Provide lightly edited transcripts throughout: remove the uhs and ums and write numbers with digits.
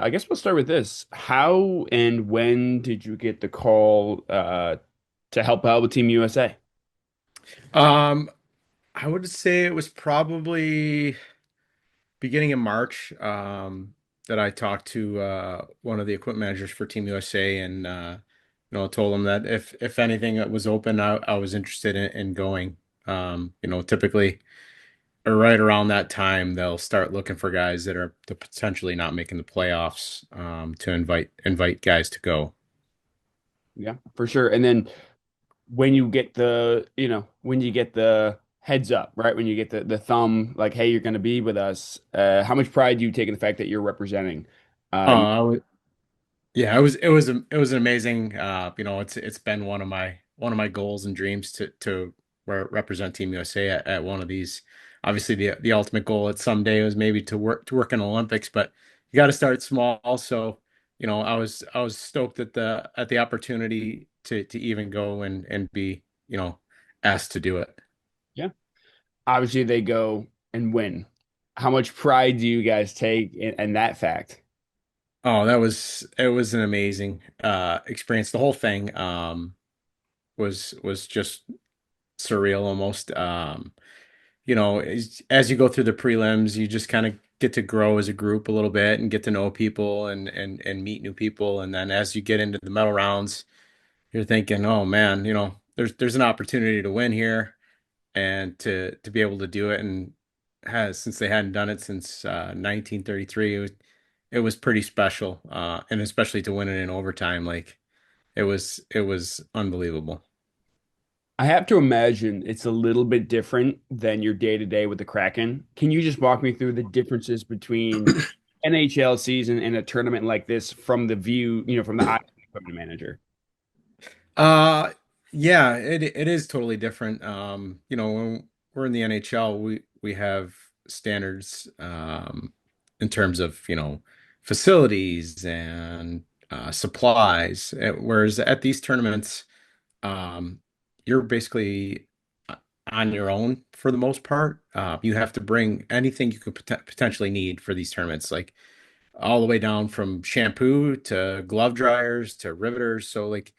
I guess we'll start with this. How and when did you get the call to help out with Team USA? Um, I would say it was probably beginning of March that I talked to one of the equipment managers for Team USA and told them that if anything that was open, I was interested in going. Typically right around that time they'll start looking for guys that are potentially not making the playoffs to invite guys to go. Yeah, for sure. And then when you get when you get the heads up, right? When you get the thumb, like, hey, you're going to be with us. How much pride do you take in the fact that you're representing? Uh, I would Yeah, it was an amazing. It's been one of my goals and dreams to represent Team USA at one of these. Obviously, the ultimate goal at someday was maybe to work in Olympics, but you got to start small. So, I was stoked at the opportunity to even go and be asked to do it. yeah. Obviously, they go and win. How much pride do you guys take in that fact? Oh, it was an amazing experience. The whole thing was just surreal almost. As you go through the prelims, you just kind of get to grow as a group a little bit and get to know people and meet new people. And then as you get into the medal rounds, you're thinking, oh man, there's an opportunity to win here and to be able to do it. And has since they hadn't done it since 1933, it was pretty special. And especially to win it in overtime, like it was unbelievable. I have to imagine it's a little bit different than your day to day with the Kraken. Can you just walk me through the differences between NHL season and a tournament like this from the view, from the eye of the equipment manager? Uh, yeah, it is totally different. When we're in the NHL, we have standards in terms of, facilities and supplies. Whereas at these tournaments, um, you're basically on your own for the most part. You have to bring anything you could potentially need for these tournaments, like all the way down from shampoo to glove dryers to riveters. So like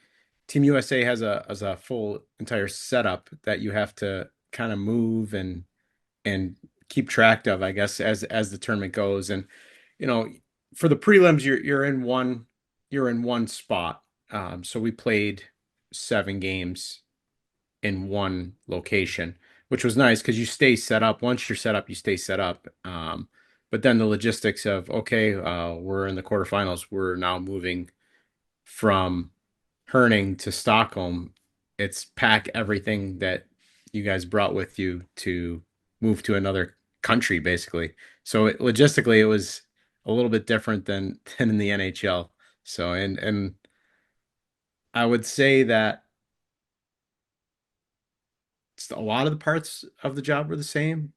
Team USA has a full entire setup that you have to kind of move and keep track of, I guess, as the tournament goes. And you know, for the prelims, you're in one spot. So we played 7 games in one location, which was nice because you stay set up. Once you're set up, you stay set up. But then the logistics of, okay, we're in the quarterfinals. We're now moving from Herning to Stockholm. It's pack everything that you guys brought with you to move to another country, basically. So logistically, it was a little bit different than in the NHL. So and I would say that a lot of the parts of the job were the same,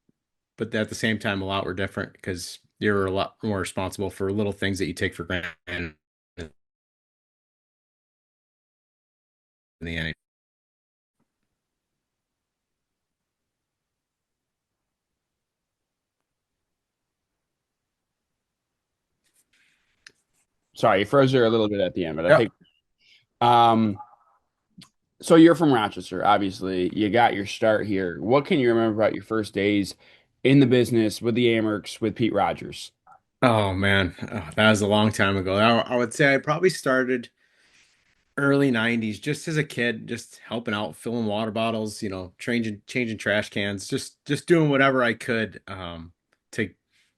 but at the same time, a lot were different because you're a lot more responsible for little things that you take for granted in the NHL. Sorry, you froze there a little bit at the end, but I Yeah. think um so you're from Rochester, obviously. You got your start here. What can you remember about your first days in the business with the Amerks with Pete Rogers? Oh man, that was a long time ago. I would say I probably started early 90s just as a kid, just helping out, filling water bottles, changing trash cans, just doing whatever I could to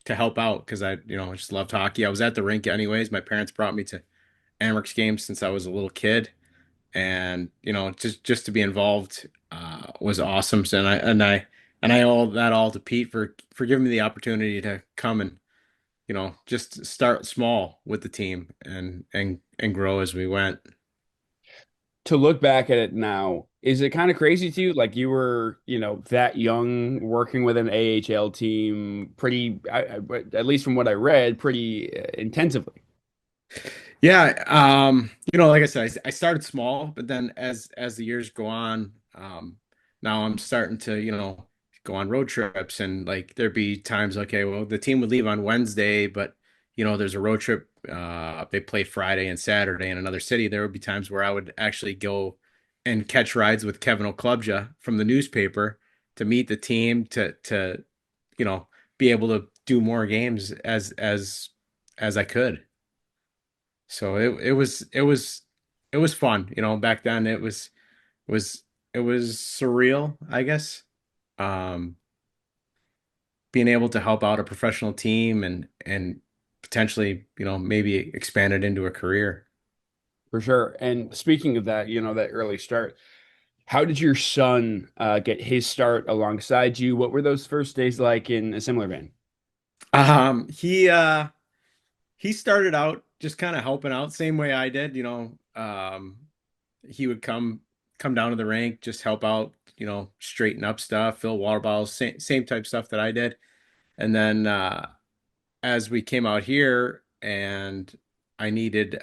to help out because I just loved hockey. I was at the rink anyways. My parents brought me to Amerks games since I was a little kid, and just to be involved was awesome. So, and I owe that all to Pete for giving me the opportunity to come and just start small with the team and grow as we went. To look back at it now, is it kind of crazy to you? Like you were, that young working with an AHL team pretty, at least from what I read, pretty intensively. Yeah, like I said, I started small, but then as the years go on, now I'm starting to, go on road trips and like there'd be times, okay, well, the team would leave on Wednesday, but there's a road trip. They play Friday and Saturday in another city. There would be times where I would actually go and catch rides with Kevin O'Klubja from the newspaper to meet the team to you know be able to do more games as I could. So it was fun. Back then was it was surreal, I guess. Um, Being able to help out a professional team and potentially, maybe expand it into a career. For sure. And speaking of that, that early start, how did your son get his start alongside you? What were those first days like in a similar vein? He started out just kind of helping out same way I did. He would come down to the rink, just help out, straighten up stuff, fill water bottles, same type stuff that I did. And then as we came out here and I needed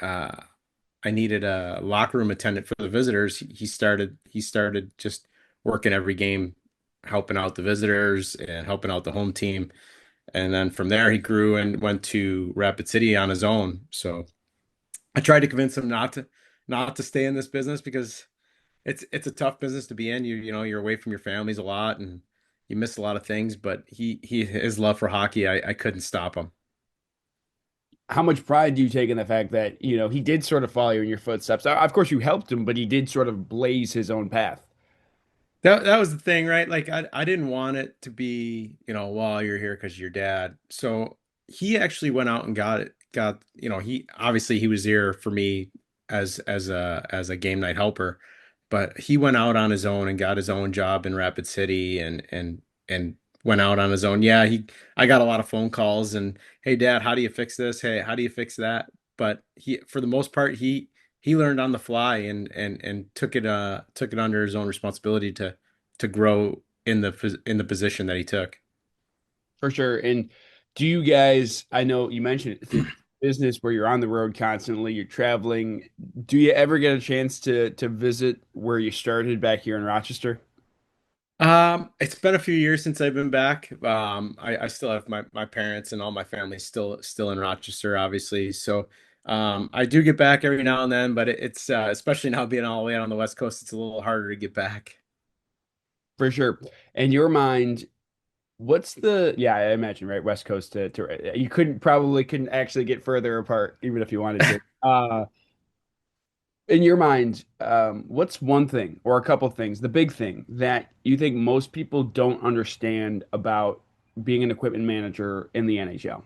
I needed a locker room attendant for the visitors, he started just working every game, helping out the visitors and helping out the home team. And then from there he grew and went to Rapid City on his own. So I tried to convince him not to stay in this business because it's a tough business to be in. You're away from your families a lot and you miss a lot of things, but his love for hockey, I couldn't stop him. How much pride do you take in the fact that, he did sort of follow in your footsteps? Of course, you helped him, but he did sort of blaze his own path. That was the thing, right? Like I didn't want it to be, well, you're here because your dad. So he actually went out and he was here for me as a game night helper, but he went out on his own and got his own job in Rapid City and went out on his own. Yeah, I got a lot of phone calls and, hey dad, how do you fix this? Hey, how do you fix that? But for the most part, he learned on the fly and took it under his own responsibility to grow in the position that he took. For sure. And do you guys, I know you mentioned it's a business where you're on the road constantly, you're traveling. Do you ever get a chance to visit where you started back here in Rochester? It's been a few years since I've been back. I still have my parents and all my family still in Rochester, obviously. So I do get back every now and then, but it's especially now being all the way out on the West Coast, it's a little harder to get back. For sure. In your mind, yeah, I imagine, right? West Coast to you couldn't actually get further apart, even if you wanted to. In your mind, what's one thing or a couple things, the big thing that you think most people don't understand about being an equipment manager in the NHL?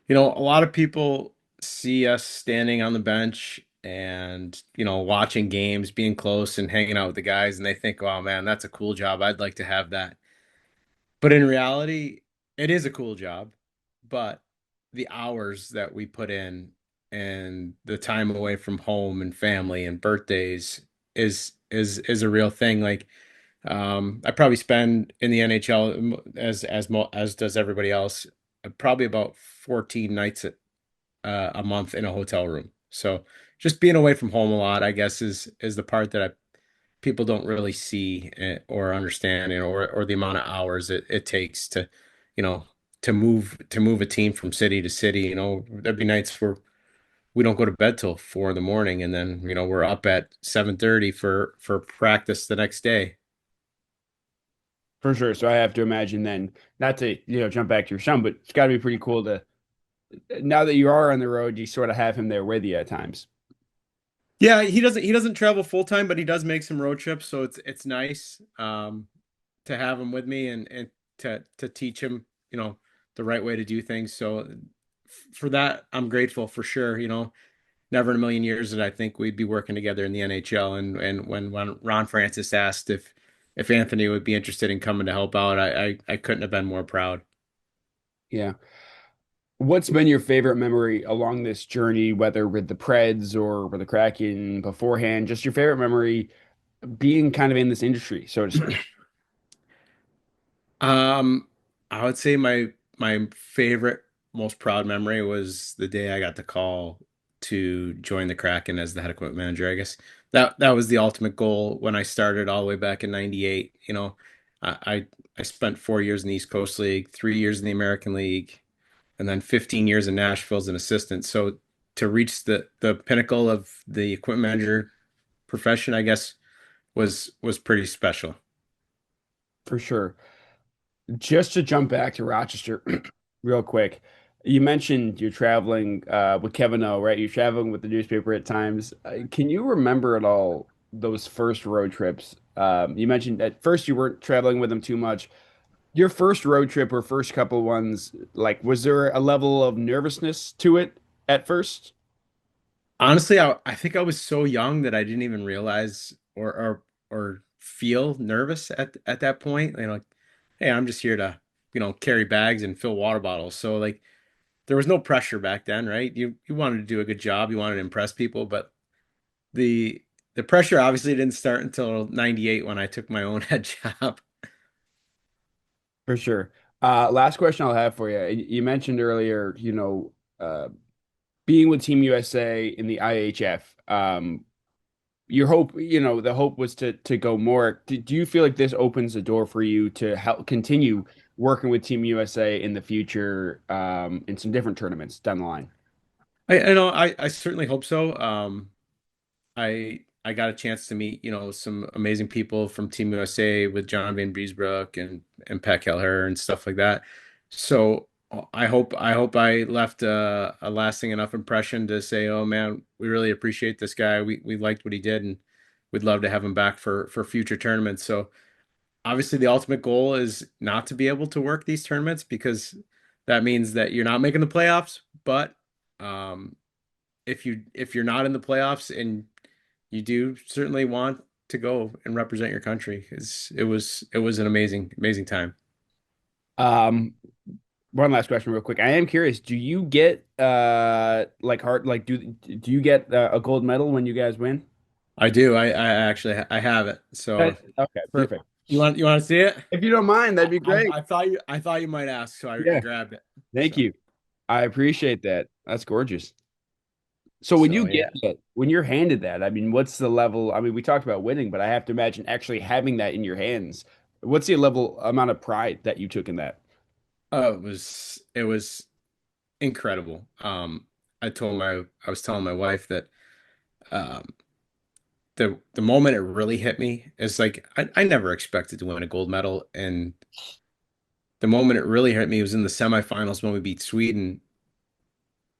A lot of people see us standing on the bench and, watching games, being close and hanging out with the guys, and they think, "Oh man, that's a cool job. I'd like to have that." But in reality, it is a cool job, but the hours that we put in and the time away from home and family and birthdays is a real thing. Like I probably spend in the NHL as does everybody else, probably about 14 nights a month in a hotel room. So just being away from home a lot, I guess, is the part that people don't really see or understand, or the amount of hours it takes you know, to move a team from city to city. There'd be nights where we don't go to bed till 4 in the morning, and then we're up at 7:30 for practice the next day. For sure. So I have to imagine then, not to, jump back to your son, but it's got to be pretty cool to, now that you are on the road, you sort of have him there with you at times. Yeah, he doesn't travel full time, but he does make some road trips, so it's nice to have him with me and to teach him, the right way to do things. So for that, I'm grateful for sure. Never in a million years did I think we'd be working together in the NHL. And when Ron Francis asked if Anthony would be interested in coming to help out, I couldn't have been more proud. Yeah. What's been your favorite memory along this journey, whether with the Preds or with the Kraken beforehand? Just your favorite memory being kind of in this industry, so to speak. Um, I would say my favorite, most proud memory was the day I got the call to join the Kraken as the head equipment manager. I guess that was the ultimate goal when I started all the way back in '98. I spent 4 years in the East Coast League, 3 years in the American League, and then 15 years in Nashville as an assistant. So to reach the pinnacle of the equipment manager profession, I guess, was pretty special. For sure. Just to jump back to Rochester real quick, you mentioned you're traveling with Kevin O, right? You're traveling with the newspaper at times. Can you remember at all those first road trips? You mentioned at first you weren't traveling with him too much. Your first road trip or first couple ones, like, was there a level of nervousness to it at first? Honestly, I think I was so young that I didn't even realize or feel nervous at that point. You know, like, hey, I'm just here to, carry bags and fill water bottles. So like there was no pressure back then, right? You wanted to do a good job, you wanted to impress people, but the the pressure obviously didn't start until 98 when I took my own head job. For sure. Last question I'll have for you. You mentioned earlier, being with Team USA in the IIHF. Your hope, the hope was to go more. Do you feel like this opens the door for you to help continue working with Team USA in the future, in some different tournaments down the line? I certainly hope so. I got a chance to meet, some amazing people from Team USA with John Van Briesbroek and Pat Kelleher and stuff like that. So I hope I left a lasting enough impression to say, oh man, we really appreciate this guy. We liked what he did, and we'd love to have him back for future tournaments. So obviously the ultimate goal is not to be able to work these tournaments because that means that you're not making the playoffs. But um, if you're not in the playoffs and you do certainly want to go and represent your country. It was an amazing time. Um, One last question, real quick. I am curious. Do you get like hard like do you get a gold medal when you guys win? I do. I actually I have it. So Okay, you perfect. you want to see it? If you don't mind, that'd be I, great. I thought you might ask, so I Yeah, grabbed it. thank So you. I appreciate that. That's gorgeous. So when so you get yeah. that, when you're handed that, I mean, what's the level? I mean, we talked about winning, but I have to imagine actually having that in your hands. What's the level amount of pride that you took in that? It was incredible. I was telling my wife that um the moment it really hit me is like I never expected to win a gold medal, and the moment it really hit me was in the semifinals when we beat Sweden.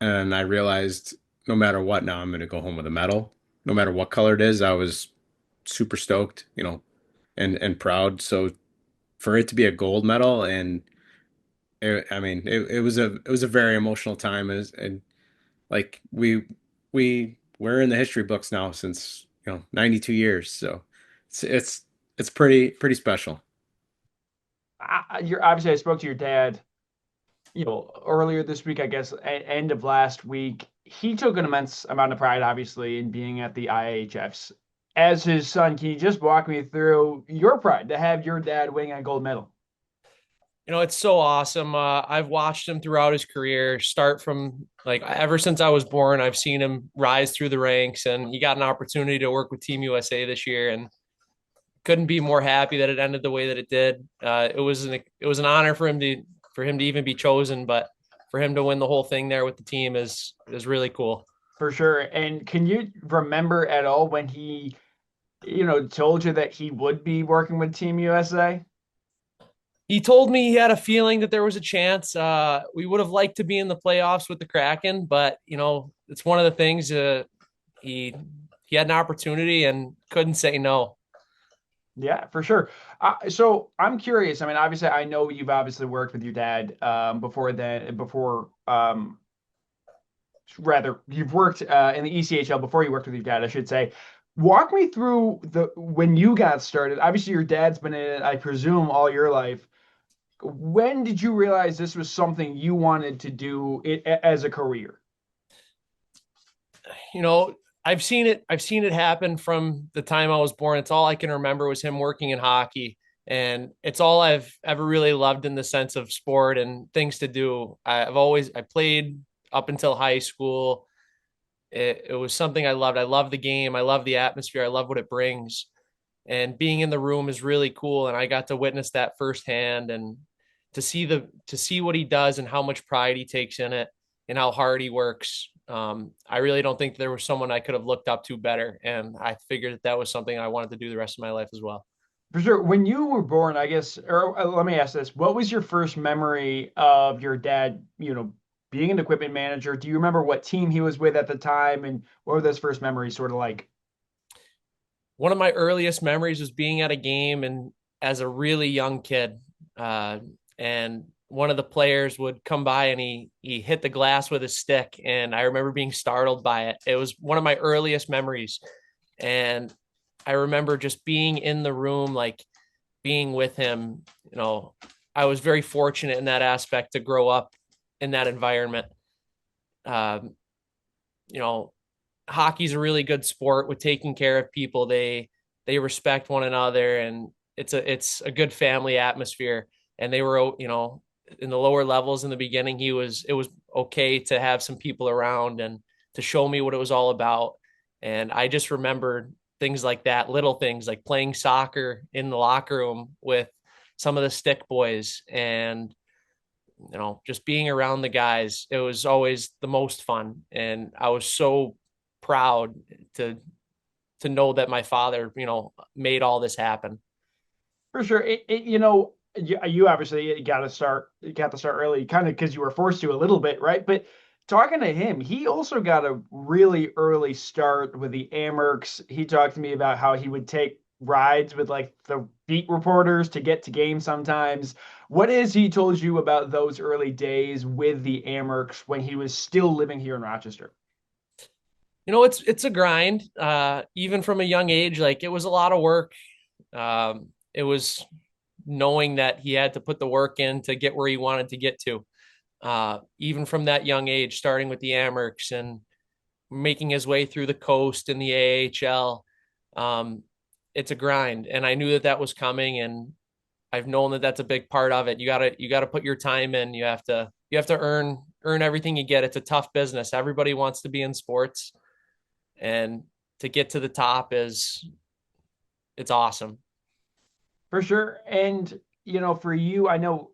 And I realized no matter what, now I'm going to go home with a medal. No matter what color it is, I was super stoked, and proud. So for it to be a gold medal, and I mean, it was a very emotional time, and like we're in the history books now since 92 years. So it's pretty special. You're obviously I spoke to your dad, earlier this week, I guess, end of last week. He took an immense amount of pride, obviously, in being at the IIHFs. As his son, can you just walk me through your pride to have your dad winning a gold medal? It's so awesome. I've watched him throughout his career, start from like ever since I was born. I've seen him rise through the ranks, and he got an opportunity to work with Team USA this year, and couldn't be more happy that it ended the way that it did. It was an honor for him to even be chosen, but for him to win the whole thing there with the team is really cool. For sure. And can you remember at all when he, told you that he would be working with Team USA? He told me he had a feeling that there was a chance. We would have liked to be in the playoffs with the Kraken, but it's one of the things. He he had an opportunity and couldn't say no. Yeah, for sure. So I'm curious. I mean, obviously, I know you've obviously worked with your dad rather, you've worked in the ECHL before you worked with your dad, I should say. Walk me through the when you got started. Obviously, your dad's been in it, I presume, all your life. When did you realize this was something you wanted to do as a career? You know, I've seen it happen from the time I was born. It's all I can remember was him working in hockey. And it's all I've ever really loved in the sense of sport and things to do. I played up until high school. It was something I loved. I love the game. I love the atmosphere. I love what it brings. And being in the room is really cool. And I got to witness that firsthand. And to see what he does and how much pride he takes in it and how hard he works. I really don't think there was someone I could have looked up to better, and I figured that that was something I wanted to do the rest of my life as well. For sure. When you were born, I guess, or let me ask this: what was your first memory of your dad? Being an equipment manager. Do you remember what team he was with at the time, and what were those first memories sort of like? One of my earliest memories was being at a game and as a really young kid, uh, and one of the players would come by and he hit the glass with his stick, and I remember being startled by it. It was one of my earliest memories, and I remember just being in the room, like being with him. I was very fortunate in that aspect to grow up in that environment. Um, you know, Hockey's a really good sport with taking care of people. They respect one another, and it's a good family atmosphere. And they were, in the lower levels in the beginning, it was okay to have some people around and to show me what it was all about. And I just remember things like that, little things like playing soccer in the locker room with some of the stick boys, and just being around the guys. It was always the most fun, and I was so proud to know that my father, made all this happen. For sure. You obviously got to start early, kind of because you were forced to a little bit, right? But talking to him, he also got a really early start with the Amerks. He talked to me about how he would take rides with like the beat reporters to get to games sometimes. What is he told you about those early days with the Amerks when he was still living here in Rochester? It's a grind. Even from a young age, like it was a lot of work. It was knowing that he had to put the work in to get where he wanted to get to. Even from that young age, starting with the Amerks and making his way through the coast in the AHL. It's a grind, and I knew that that was coming, and I've known that that's a big part of it. You gotta put your time in. You have to earn everything you get. It's a tough business. Everybody wants to be in sports, and to get to the top it's awesome. For sure. And, for you, I know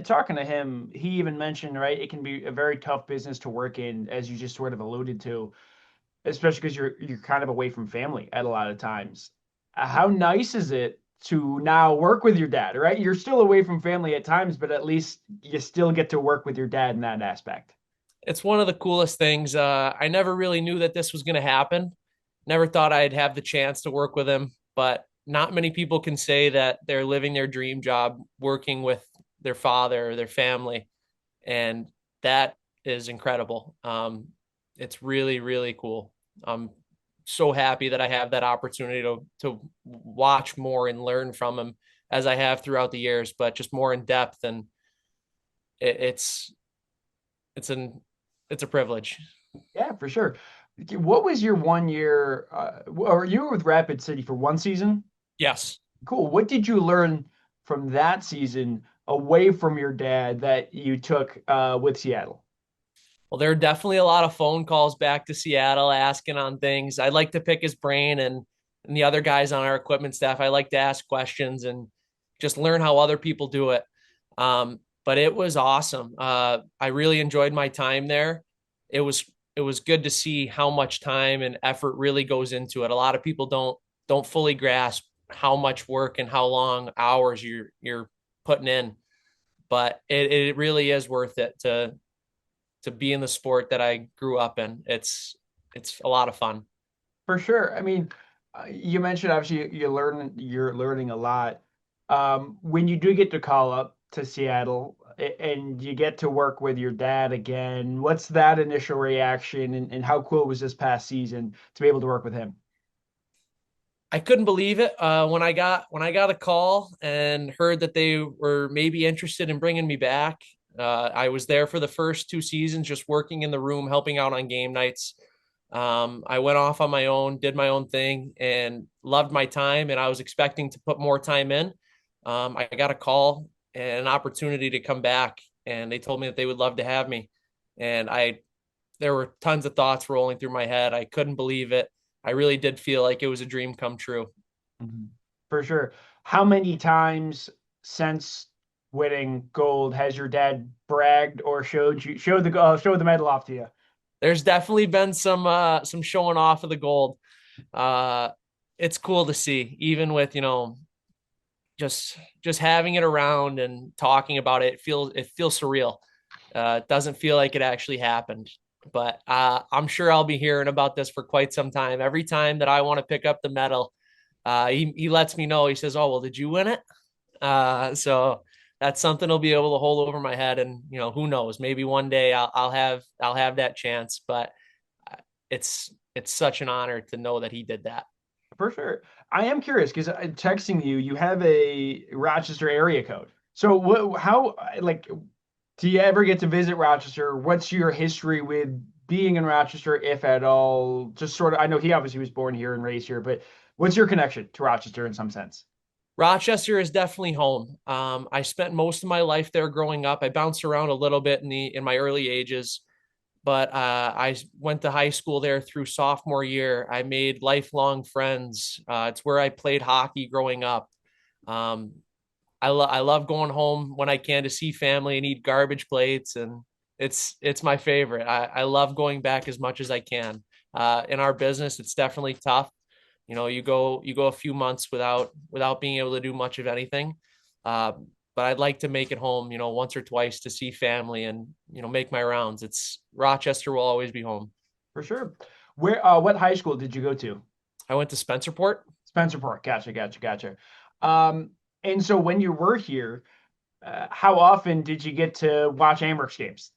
talking to him, he even mentioned, right, it can be a very tough business to work in, as you just sort of alluded to, especially because you're kind of away from family at a lot of times. How nice is it to now work with your dad, right? You're still away from family at times, but at least you still get to work with your dad in that aspect. It's one of the coolest things. I never really knew that this was going to happen. Never thought I'd have the chance to work with him, but not many people can say that they're living their dream job working with their father or their family. And that is incredible. It's really, really cool. I'm so happy that I have that opportunity to watch more and learn from him as I have throughout the years, but just more in depth. And it, it's, it's an, it's a privilege. Yeah, for sure. What was your 1 year, or you were with Rapid City for one season? Yes. Cool. What did you learn from that season away from your dad that you took with Seattle? Well, there are definitely a lot of phone calls back to Seattle asking on things. I like to pick his brain, and the other guys on our equipment staff. I like to ask questions and just learn how other people do it. But it was awesome. I really enjoyed my time there. It was it was good to see how much time and effort really goes into it. A lot of people don't fully grasp how much work and how long hours you're putting in, but it really is worth it to be in the sport that I grew up in. It's a lot of fun. For sure. I mean, you mentioned obviously you're learning a lot. When you do get to call up to Seattle and you get to work with your dad again, what's that initial reaction and how cool was this past season to be able to work with him? I couldn't believe it when I got a call and heard that they were maybe interested in bringing me back. I was there for the first 2 seasons, just working in the room, helping out on game nights. I went off on my own, did my own thing, and loved my time. And I was expecting to put more time in. I got a call and an opportunity to come back, and they told me that they would love to have me. And there were tons of thoughts rolling through my head. I couldn't believe it. I really did feel like it was a dream come true. Mhm. For sure. How many times since winning gold, has your dad bragged or showed the medal off to you? There's definitely been some showing off of the gold. Uh, it's cool to see, even with just having it around and talking about it. It feels surreal. It doesn't feel like it actually happened, but I'm sure I'll be hearing about this for quite some time. Every time that I want to pick up the medal, he lets me know. He says, "Oh well, did you win it?" So that's something I'll be able to hold over my head, and who knows? Maybe one day I'll have that chance. But it's such an honor to know that he did that. For sure. I am curious because I'm texting you. You have a Rochester area code. So how like do you ever get to visit Rochester? What's your history with being in Rochester, if at all? Just sort of. I know he obviously was born here and raised here, but what's your connection to Rochester in some sense? Rochester is definitely home. I spent most of my life there growing up. I bounced around a little bit in my early ages, but I went to high school there through sophomore year. I made lifelong friends. It's where I played hockey growing up. Um, I love going home when I can to see family and eat garbage plates, and it's my favorite. I love going back as much as I can. In our business, it's definitely tough. You go a few months without being able to do much of anything. Uh, but I'd like to make it home, once or twice to see family and make my rounds. It's Rochester will always be home. For sure. Where what high school did you go to? I went to Spencerport. Spencerport. Gotcha. Um, and so when you were here, how often did you get to watch Amherst games?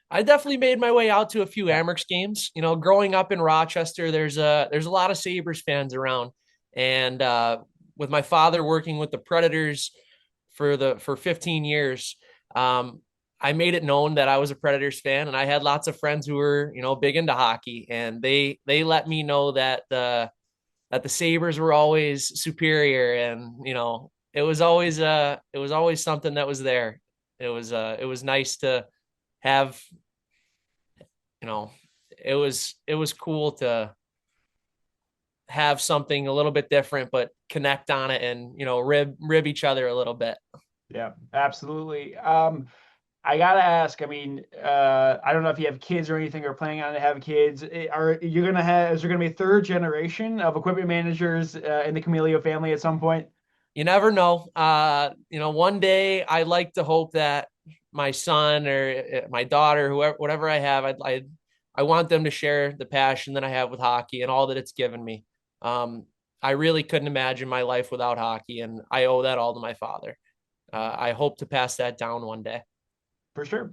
I definitely made my way out to a few Amerks games. Growing up in Rochester, there's a lot of Sabres fans around, and with my father working with the Predators for 15 years, I made it known that I was a Predators fan, and I had lots of friends who were big into hockey, and they let me know that the Sabres were always superior, and it was always something that was there. It was nice to have you know it was cool to have something a little bit different but connect on it and rib each other a little bit. Yeah, absolutely. I gotta ask. I mean, I don't know if you have kids or anything, or planning on to have kids. Are you gonna have? Is there gonna be a third generation of equipment managers in the Camelio family at some point? You never know. One day I like to hope that my son or my daughter, whoever, whatever I have, I want them to share the passion that I have with hockey and all that it's given me. Um, I really couldn't imagine my life without hockey, and I owe that all to my father. I hope to pass that down one day. For sure.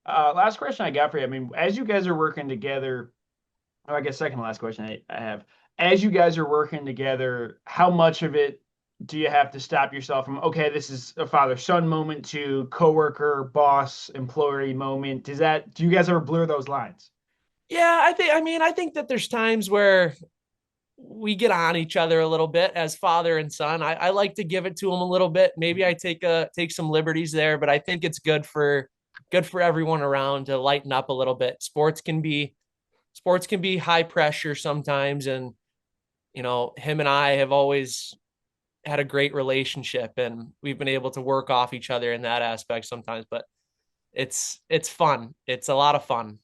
Last question I got for you. I mean, as you guys are working together, or I guess second to last question I have. As you guys are working together, how much of it do you have to stop yourself from, okay, this is a father-son moment to coworker, boss, employee moment? Do you guys ever blur those lines? Yeah, I think that there's times where we get on each other a little bit as father and son. I like to give it to him a little bit. Maybe I take some liberties there, but I think it's good for everyone around to lighten up a little bit. Sports can be high pressure sometimes, and him and I have always had a great relationship, and we've been able to work off each other in that aspect sometimes. But it's fun. It's a lot of fun.